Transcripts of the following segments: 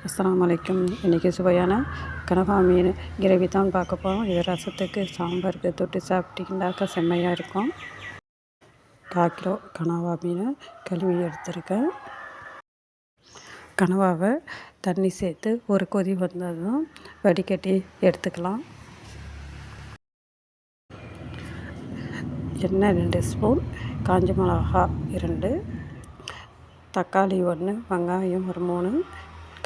அஸ்ஸலாமு அலைக்கும். இன்றைக்கி சுவையான கனவா மீன் கிரேவி தான் பார்க்க போகிறோம். இது ரசத்துக்கு சாம்பாருக்கு தொட்டு சாப்பிட்டிங்கனாக்கா செம்மையாக இருக்கும். 1/4 கிலோ கனவா மீனை கழுவி எடுத்துருக்கேன். கனவாவை தண்ணி சேர்த்து ஒரு கொதி வந்ததும் வடிகட்டி எடுத்துக்கலாம். எண்ணெய் 2 ஸ்பூன், காஞ்ச மிளகா 2, தக்காளி 1, வெங்காயம் ஒரு 3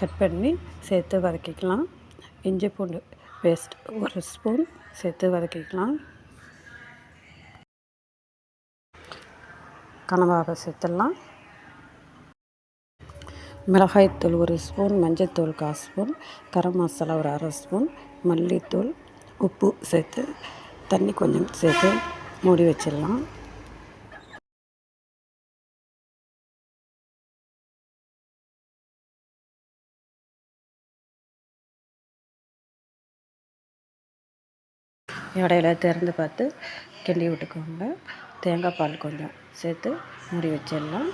கட் பண்ணி சேர்த்து வதக்கிக்கலாம். இஞ்சி பூண்டு பேஸ்ட் 1 ஸ்பூன் சேர்த்து வதக்கிக்கலாம். கனவாவை சேர்த்துடலாம். மிளகாய்த்தூள் 1 ஸ்பூன், மஞ்சள்தூள் 1/4 ஸ்பூன், கரம் மசாலா ஒரு 1/2 ஸ்பூன், மல்லித்தூள், உப்பு சேர்த்து தண்ணி கொஞ்சம் சேர்த்து மூடி வச்சிடலாம். இடையில திறந்து பார்த்து கிண்டி விட்டுக்கோங்க. தேங்காய் பால் கொஞ்சம் சேர்த்து மூடி வச்சிடலாம்.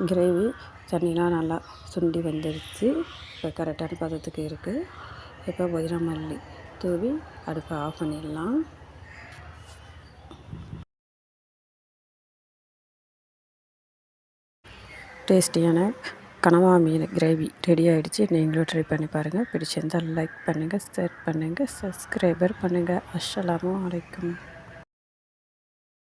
கிரேவி தண்ணிலாம் நல்லா சுண்டி வந்துடுச்சு. இப்போ கரெக்டான பதத்துக்கு இருக்குது. இப்போ புதினா மல்லி தூவி அடுப்பை ஆஃப் பண்ணிடலாம். டேஸ்டியான கனவா மீன் கிரேவி ரெடி ஆகிடுச்சு. நீங்களும் ட்ரை பண்ணி பாருங்கள். பிடிச்சிருந்தால் லைக் பண்ணுங்கள், ஷேர் பண்ணுங்கள், சப்ஸ்கிரைபர் பண்ணுங்கள். அஸ்ஸலாமு அலைக்கும்.